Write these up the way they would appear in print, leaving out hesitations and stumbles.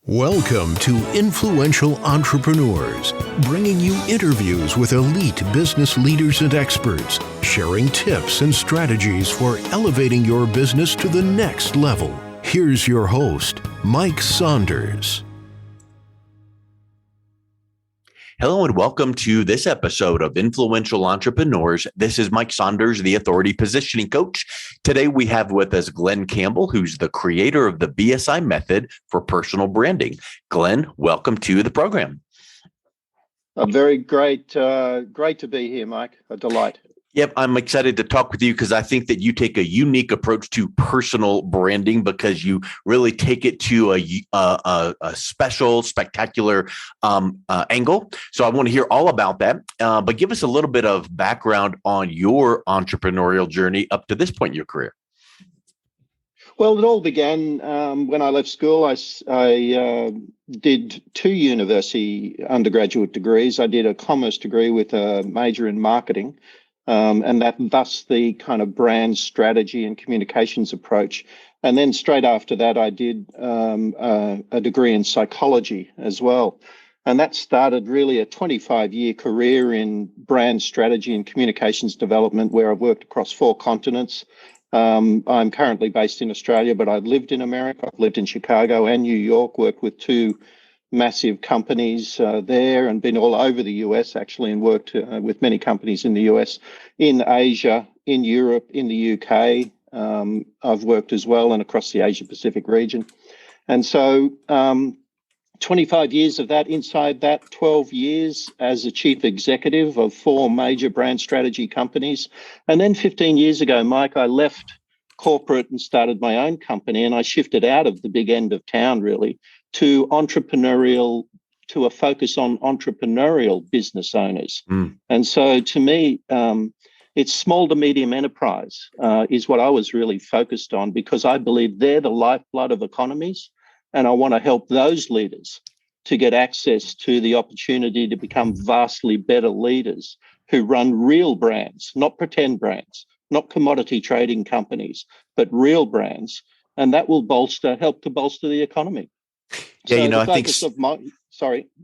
Welcome to Influential Entrepreneurs, bringing you interviews with elite business leaders and experts, sharing tips and strategies for elevating your business to the next level. Here's your host, Mike Saunders. Hello and welcome to this episode of Influential Entrepreneurs. This is Mike Saunders, the Authority Positioning Coach. Today we have with us Glen Campbell, who's the creator of the BSI Method for personal branding. Glen, welcome to the program. Very great to be here, Mike. A delight. Yep, I'm excited to talk with you because I think that you take a unique approach to personal branding because you really take it to a special, spectacular angle. So I want to hear all about that. But give us a little bit of background on your entrepreneurial journey up to this point in your career. Well, it all began when I left school. I did 2 university undergraduate degrees. I did a commerce degree with a major in marketing. And thus the kind of brand strategy and communications approach. And then straight after that, I did a degree in psychology as well. And that started really a 25-year career in brand strategy and communications development, where I've worked across 4 continents. I'm currently based in Australia, but I've lived in America. I've lived in Chicago and New York, worked with 2 massive companies there, and been all over the US actually, and worked with many companies in the US, in Asia, in Europe, in the UK. I've worked as well, and across the Asia Pacific region. And so 25 years of that. Inside that, 12 years as a chief executive of 4 major brand strategy companies. And then 15 years ago, Mike, I left corporate and started my own company, and I shifted out of the big end of town really to a focus on entrepreneurial business owners. And so to me, it's small to medium enterprise is what I was really focused on, because I believe they're the lifeblood of economies. And I want to help those leaders to get access to the opportunity to become vastly better leaders who run real brands, not pretend brands, not commodity trading companies, but real brands. And that will help to bolster the economy. Yeah, so I think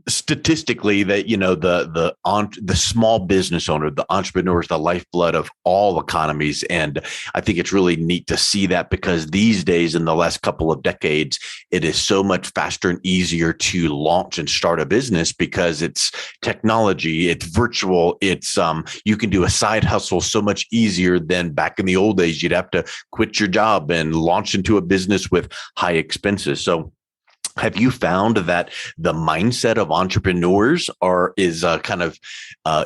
statistically that, the small business owner, the entrepreneur is the lifeblood of all economies. And I think it's really neat to see that, because these days, in the last couple of decades, it is so much faster and easier to launch and start a business because it's technology, it's virtual, it's you can do a side hustle so much easier than back in the old days. You'd have to quit your job and launch into a business with high expenses. So have you found that the mindset of entrepreneurs is kind of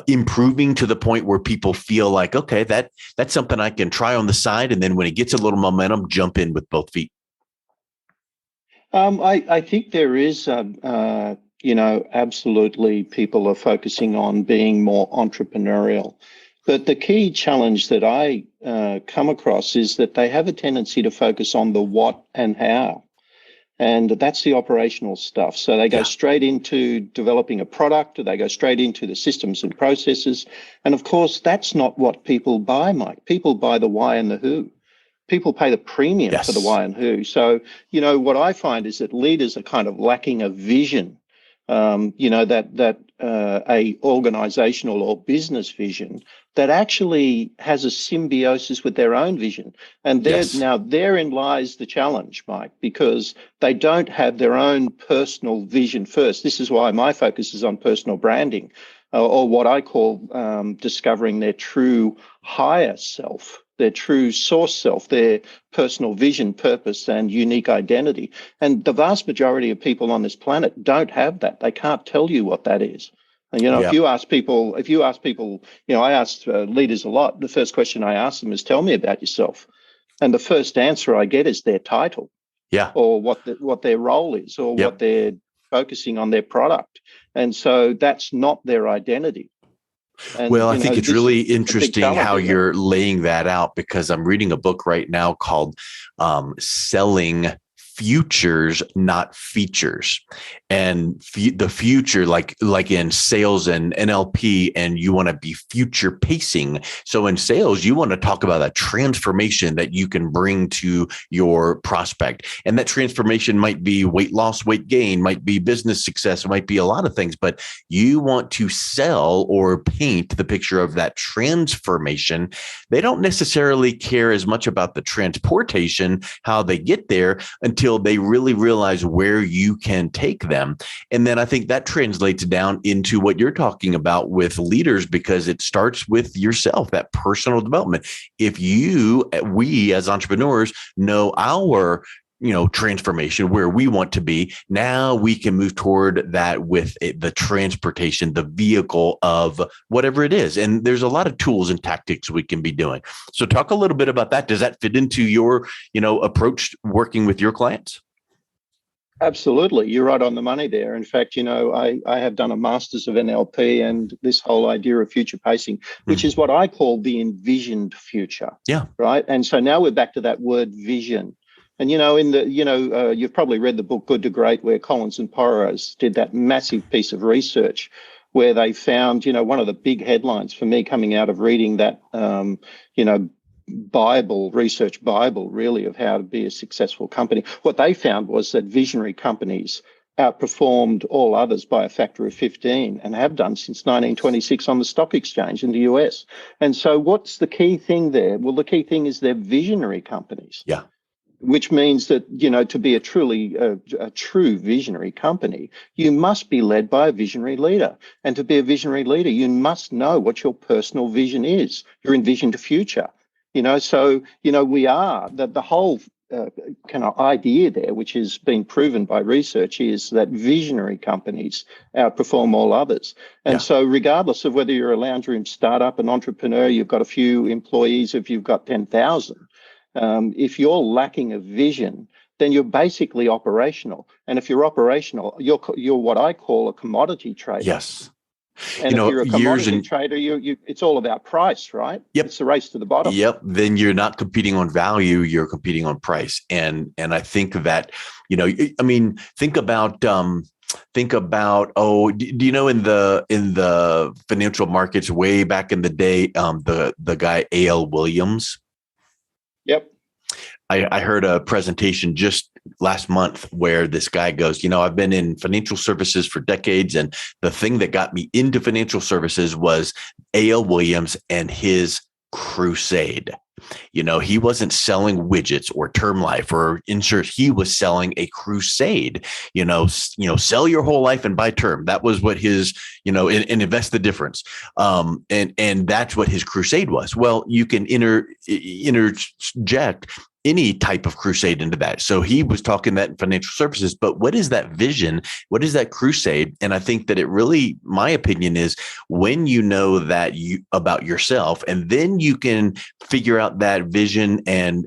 improving to the point where people feel like, okay, that's something I can try on the side, and then when it gets a little momentum, jump in with both feet? I think there is, absolutely people are focusing on being more entrepreneurial. But the key challenge that I come across is that they have a tendency to focus on the what and how. And that's the operational stuff. So they go straight into developing a product, or they go straight into the systems and processes. And of course, that's not what people buy, Mike. People buy the why and the who. People pay the premium for the why and who. So, what I find is that leaders are kind of lacking a vision, that a organizational or business vision that actually has a symbiosis with their own vision. And now therein lies the challenge, Mike, because they don't have their own personal vision first. This is why my focus is on personal branding, or what I call discovering their true higher self, their true source self, their personal vision, purpose, and unique identity. And the vast majority of people on this planet don't have that. They can't tell you what that is. And, if you ask people, I ask leaders a lot, the first question I ask them is, tell me about yourself. And the first answer I get is their title, or what their role is, or what they're focusing on their product. And so that's not their identity. And, I think it's really interesting how you're laying that out, because I'm reading a book right now called Selling futures, not features. And the future, like in sales and NLP, and you want to be future pacing. So in sales, you want to talk about a transformation that you can bring to your prospect. And that transformation might be weight loss, weight gain, might be business success, it might be a lot of things, but you want to sell or paint the picture of that transformation. They don't necessarily care as much about the transportation, how they get there, until they really realize where you can take them. And then I think that translates down into what you're talking about with leaders, because it starts with yourself, that personal development. If we as entrepreneurs know our transformation, where we want to be, now we can move toward that with the transportation, the vehicle of whatever it is. And there's a lot of tools and tactics we can be doing. So talk a little bit about that. Does that fit into your, approach working with your clients? Absolutely. You're right on the money there. In fact, I have done a master's of NLP and this whole idea of future pacing, which is what I call the envisioned future. Yeah. Right. And so now we're back to that word vision. And, you've probably read the book Good to Great, where Collins and Porras did that massive piece of research where they found, one of the big headlines for me coming out of reading that, research Bible, really, of how to be a successful company. What they found was that visionary companies outperformed all others by a factor of 15 and have done since 1926 on the stock exchange in the US. And so what's the key thing there? Well, the key thing is they're visionary companies. Yeah. Which means that, to be a true visionary company, you must be led by a visionary leader. And to be a visionary leader, you must know what your personal vision is, your envisioned future. We are the whole kind of idea there, which has been proven by research, is that visionary companies outperform all others. And so regardless of whether you're a lounge room startup, an entrepreneur, you've got a few employees, if you've got 10,000, if you're lacking a vision, then you're basically operational. And if you're operational, you're what I call a commodity trader. Yes. And if you're a commodity trader, it's all about price, right? Yep. It's the race to the bottom. Yep. Then you're not competing on value, you're competing on price. And I think that, think about, do you know in the financial markets way back in the day, the guy A.L. Williams? Yep. I heard a presentation just last month where this guy goes, I've been in financial services for decades. And the thing that got me into financial services was A.L. Williams and his crusade. He wasn't selling widgets or term life or insurance. He was selling a crusade, sell your whole life and buy term. That was what his, and invest the difference. And that's what his crusade was. Well, you can interject any type of crusade into that. So he was talking that in financial services, but what is that vision? What is that crusade? And I think that it really, my opinion is, when you know that about yourself, and then you can figure out that vision and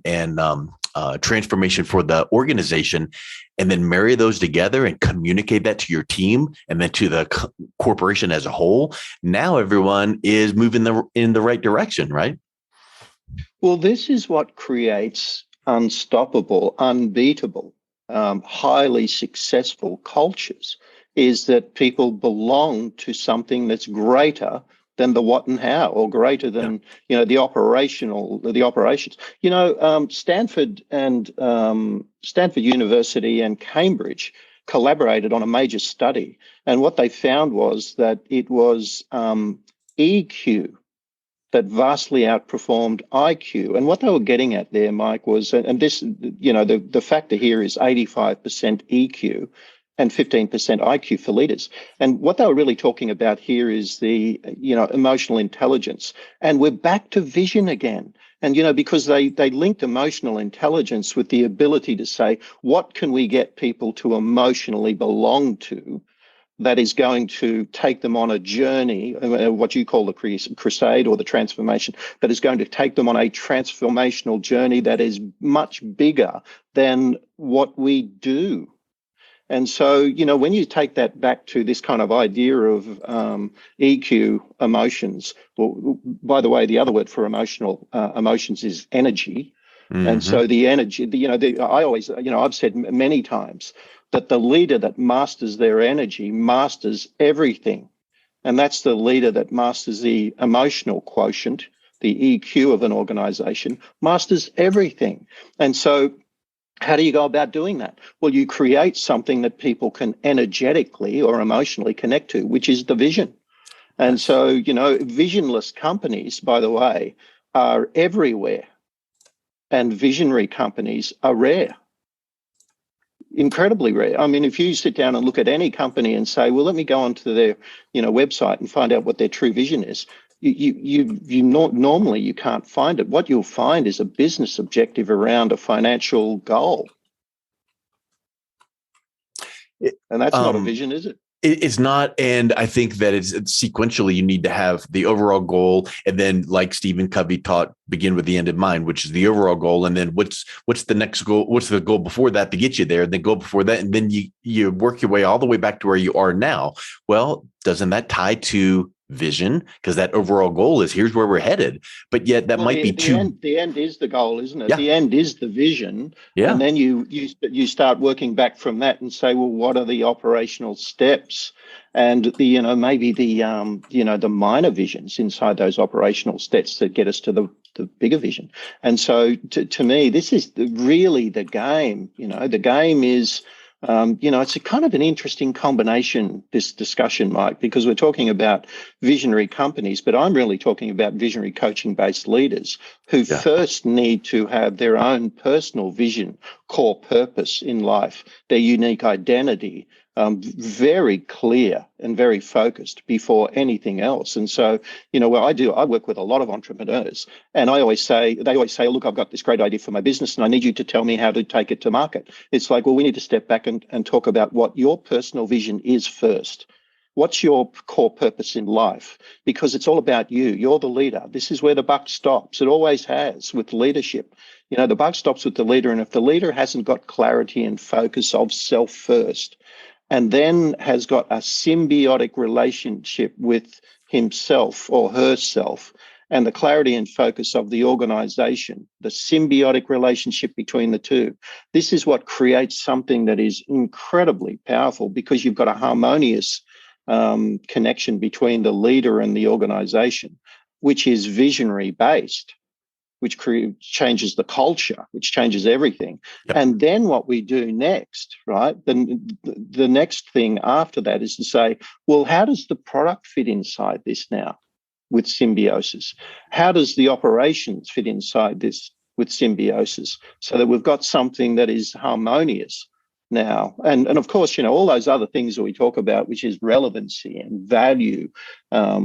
transformation for the organization, and then marry those together and communicate that to your team and then to the corporation as a whole. Now everyone is moving in the right direction, right? Well, this is what creates unstoppable, unbeatable, highly successful cultures, is that people belong to something that's greater than the what and how, or greater than the operations. Stanford University and Cambridge collaborated on a major study, and what they found was that it was EQ that vastly outperformed IQ. And what they were getting at there, Mike, was, and this, the factor here is 85% EQ and 15% IQ for leaders. And what they were really talking about here is the, emotional intelligence. And we're back to vision again. And, because they linked emotional intelligence with the ability to say, what can we get people to emotionally belong to, that is going to take them on a journey, what you call the crusade or the transformation, that is going to take them on a transformational journey that is much bigger than what we do. And so, when you take that back to this kind of idea of EQ, emotions, well, by the way, the other word for emotions is energy. And Mm-hmm. so the energy, I always, I've said many times that the leader that masters their energy masters everything. And that's the leader that masters the emotional quotient, the EQ of an organization, masters everything. And so how do you go about doing that? Well, you create something that people can energetically or emotionally connect to, which is the vision. And Yes. so, visionless companies, by the way, are everywhere. And visionary companies are rare, incredibly rare. I mean, if you sit down and look at any company and say, well, let me go onto their, website and find out what their true vision is, normally you can't find it. What you'll find is a business objective around a financial goal. And that's not a vision, is it? It's not. And I think that it's sequentially, you need to have the overall goal. And then, like Stephen Covey taught, begin with the end in mind, which is the overall goal. And then what's the next goal? What's the goal before that to get you there? And then go before that. And then you work your way all the way back to where you are now. Well, doesn't that tie to vision? Because that overall goal is here's where we're headed. But yet that might be too. The end is the goal, isn't it? Yeah. The end is the vision. Yeah. And then you start working back from that and say, well, what are the operational steps? And maybe the minor visions inside those operational steps that get us to the bigger vision. And so to me, this is really the game. The game is, it's a kind of an interesting combination, this discussion, Mike, because we're talking about visionary companies, but I'm really talking about visionary coaching-based leaders who first need to have their own personal vision, core purpose in life, their unique identity, very clear and very focused before anything else. And so, what I work with a lot of entrepreneurs, and they always say, look, I've got this great idea for my business and I need you to tell me how to take it to market. It's like, well, we need to step back and talk about what your personal vision is first. What's your core purpose in life? Because it's all about you. You're the leader. This is where the buck stops. It always has with leadership. The buck stops with the leader. And if the leader hasn't got clarity and focus of self first, and then has got a symbiotic relationship with himself or herself, and the clarity and focus of the organization, the symbiotic relationship between the two. This is what creates something that is incredibly powerful, because you've got a harmonious connection between the leader and the organization, which is visionary based, which changes the culture, which changes everything. Yep. And then what we do next, right? Then the next thing after that is to say, well, how does the product fit inside this now with symbiosis? How does the operations fit inside this with symbiosis, so that we've got something that is harmonious now? And of course, all those other things that we talk about, which is relevancy and value, are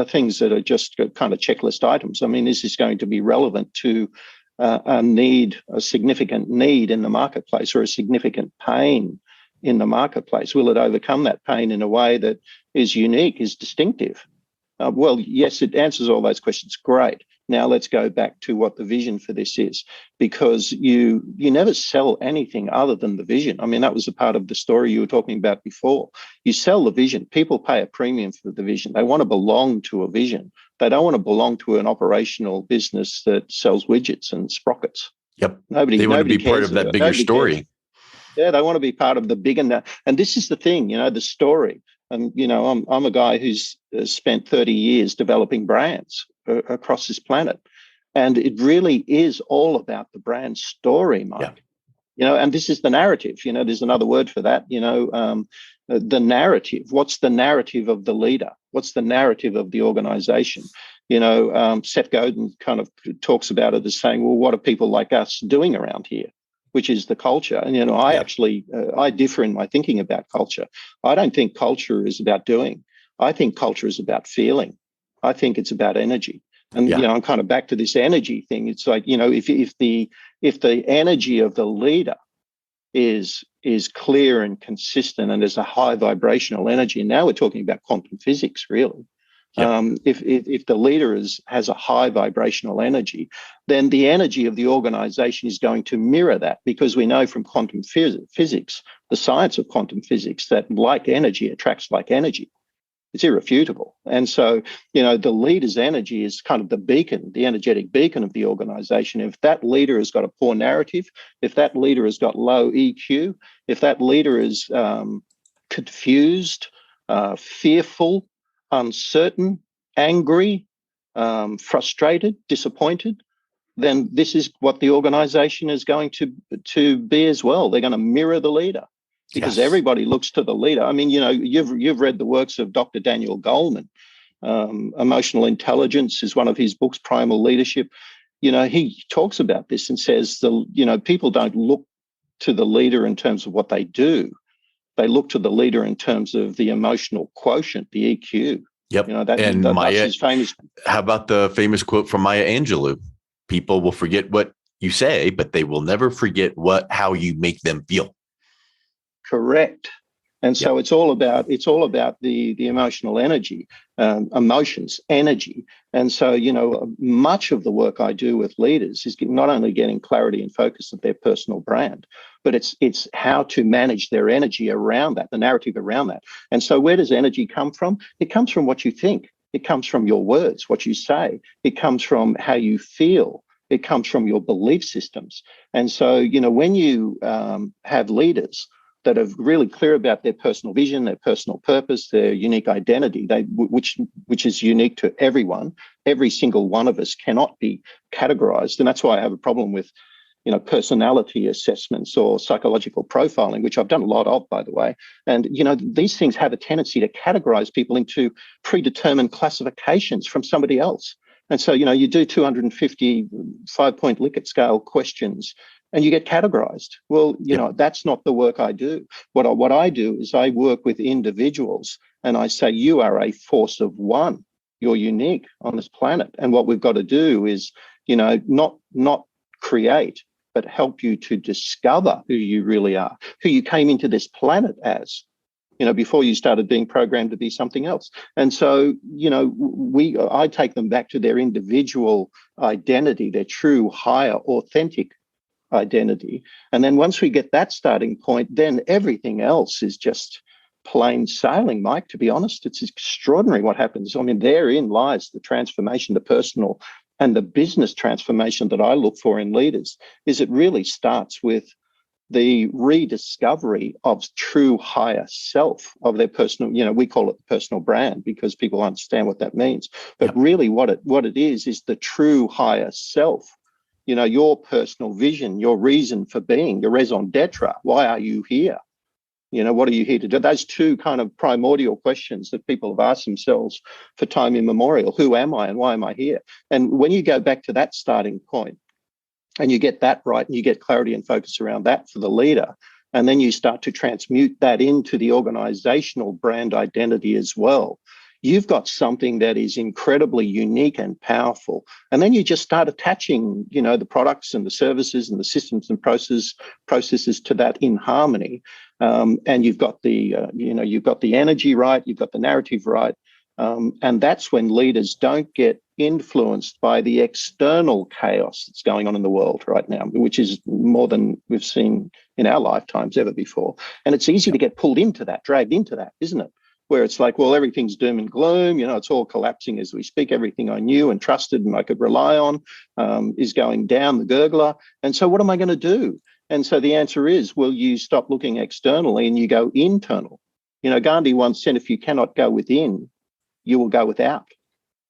things that are just kind of checklist items. I mean, this is going to be relevant to a significant need in the marketplace, or a significant pain in the marketplace. Will it overcome that pain in a way that is unique, is distinctive? Well, yes, it answers all those questions. Great. Now let's go back to what the vision for this is, because you never sell anything other than the vision. I mean, that was a part of the story you were talking about before. You sell the vision. People pay a premium for the vision. They want to belong to a vision. They don't want to belong to an operational business that sells widgets and sprockets. Yep. They want to be part of that bigger story. Yeah, they want to be part of the big and this is the thing, the story. And, I'm a guy who's spent 30 years developing brands across this planet. And it really is all about the brand story, Mike. Yeah. And this is the narrative. There's another word for that, the narrative. What's the narrative of the leader? What's the narrative of the organization? Seth Godin kind of talks about it as saying, well, what are people like us doing around here? Which is the culture. And, I differ in my thinking about culture. I don't think culture is about doing. I think culture is about feeling. I think it's about energy. And, I'm kind of back to this energy thing. It's like, if the energy of the leader is clear and consistent, and there's a high vibrational energy, and now we're talking about quantum physics, really. Yep. If the leader has a high vibrational energy, then the energy of the organization is going to mirror that, because we know from quantum physics, the science of quantum physics, that like energy attracts like energy. It's irrefutable. And so, the leader's energy is kind of the beacon, the energetic beacon of the organization. If that leader has got a poor narrative, if that leader has got low EQ, if that leader is confused, fearful, uncertain, angry, frustrated, disappointed, then this is what the organization is going to be as well. They're going to mirror the leader, because everybody looks to the leader. I mean, you've read the works of Dr. Daniel Goleman. Emotional Intelligence is one of his books, Primal Leadership. He talks about this and says people don't look to the leader in terms of what they do. They look to the leader in terms of the emotional quotient, the EQ. Yep. That's his famous. How about the famous quote from Maya Angelou? People will forget what you say, but they will never forget how you make them feel. Correct. And so it's all about the emotional energy, emotions, energy. And so, much of the work I do with leaders is not only getting clarity and focus of their personal brand, but it's how to manage their energy around that, the narrative around that. And so where does energy come from? It comes from what you think. It comes from your words, what you say. It comes from how you feel. It comes from your belief systems. And so, when you have leaders that are really clear about their personal vision, their personal purpose, their unique identity, which is unique to everyone. Every single one of us cannot be categorized. And that's why I have a problem with, personality assessments or psychological profiling, which I've done a lot of, by the way. And, these things have a tendency to categorize people into predetermined classifications from somebody else. And so, you do 250 5-point Likert scale questions and you get categorized. Well, that's not the work I do. What I do is I work with individuals and I say, you are a force of one. You're unique on this planet. And what we've got to do is, not create, but help you to discover who you really are, who you came into this planet as, before you started being programmed to be something else. And so, I take them back to their individual identity, their true, higher, authentic identity. And then once we get that starting point, then everything else is just plain sailing, Mike, to be honest. It's extraordinary what happens. I mean, therein lies the transformation, the personal and the business transformation that I look for in leaders. Is it really starts with the rediscovery of true higher self of their personal, we call it the personal brand because people understand what that means. But really what it is the true higher self. Your personal vision, your reason for being, your raison d'etre. Why are you here? What are you here to do? Those two kind of primordial questions that people have asked themselves for time immemorial. Who am I and why am I here? And when you go back to that starting point and you get that right and you get clarity and focus around that for the leader, and then you start to transmute that into the organizational brand identity as well, you've got something that is incredibly unique and powerful. And then you just start attaching, the products and the services and the systems and processes to that in harmony. And you've got the energy right, you've got the narrative right. And that's when leaders don't get influenced by the external chaos that's going on in the world right now, which is more than we've seen in our lifetimes ever before. And it's easy to get pulled into that, dragged into that, isn't it? Where it's like, well, everything's doom and gloom, it's all collapsing as we speak. Everything I knew and trusted and I could rely on is going down the gurgler. And so what am I going to do? And so the answer is, will you stop looking externally and you go internal? Gandhi once said, if you cannot go within, you will go without.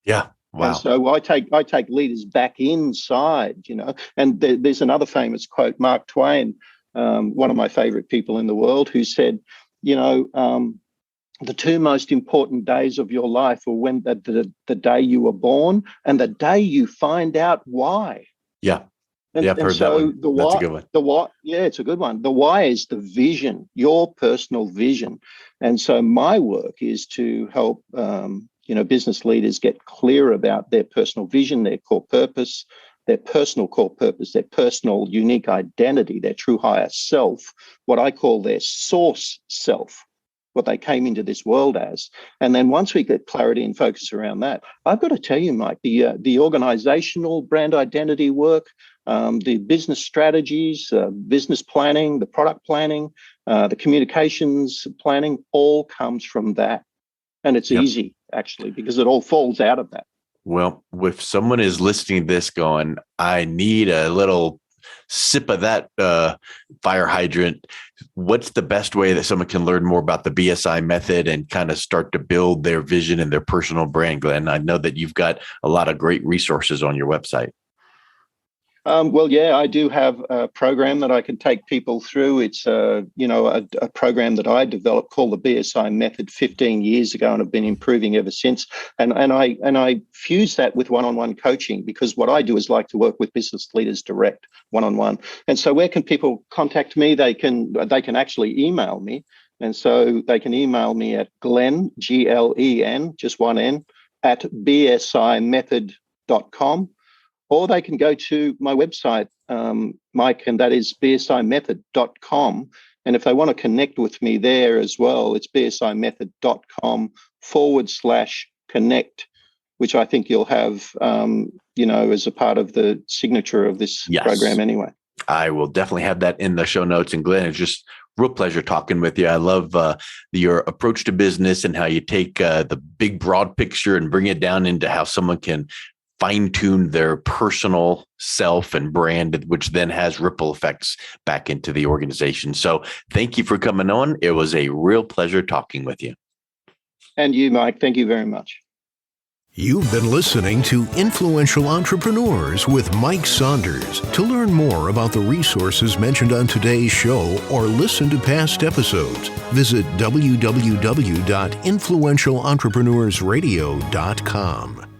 Yeah. Wow. And so I take leaders back inside, and there's another famous quote, Mark Twain, one of my favorite people in the world, who said, the two most important days of your life are when the day you were born and the day you find out why. Yeah. And, I've heard that one. That's a good one. The why, it's a good one. The why is the vision, your personal vision. And so my work is to help, business leaders get clear about their personal vision, their core purpose, their personal core purpose, their personal unique identity, their true higher self, what I call their source self, what they came into this world as. And then once we get clarity and focus around that, I've got to tell you, Mike, the organizational brand identity work, the business strategies, business planning, the product planning, the communications planning, all comes from that. And it's easy, actually, because it all falls out of that. Well, if someone is listening to this going, I need a little sip of that fire hydrant, what's the best way that someone can learn more about the BSI method and kind of start to build their vision and their personal brand, Glenn? I know that you've got a lot of great resources on your website. Well, yeah, I do have a program that I can take people through. It's a program that I developed called the BSI Method 15 years ago, and have been improving ever since. And I fuse that with one-on-one coaching, because what I do is like to work with business leaders direct, one-on-one. And so, where can people contact me? They can actually email me, and so they can email me at Glen, Glen, just one N, at bsimethod.com. Or they can go to my website, Mike, and that is bsimethod.com. And if they want to connect with me there as well, it's bsimethod.com/connect, which I think you'll have, as a part of the signature of this program anyway. I will definitely have that in the show notes. And Glenn, it's just real pleasure talking with you. I love your approach to business and how you take the big, broad picture and bring it down into how someone can fine-tune their personal self and brand, which then has ripple effects back into the organization. So thank you for coming on. It was a real pleasure talking with you. And you, Mike. Thank you very much. You've been listening to Influential Entrepreneurs with Mike Saunders. To learn more about the resources mentioned on today's show or listen to past episodes, visit www.influentialentrepreneursradio.com.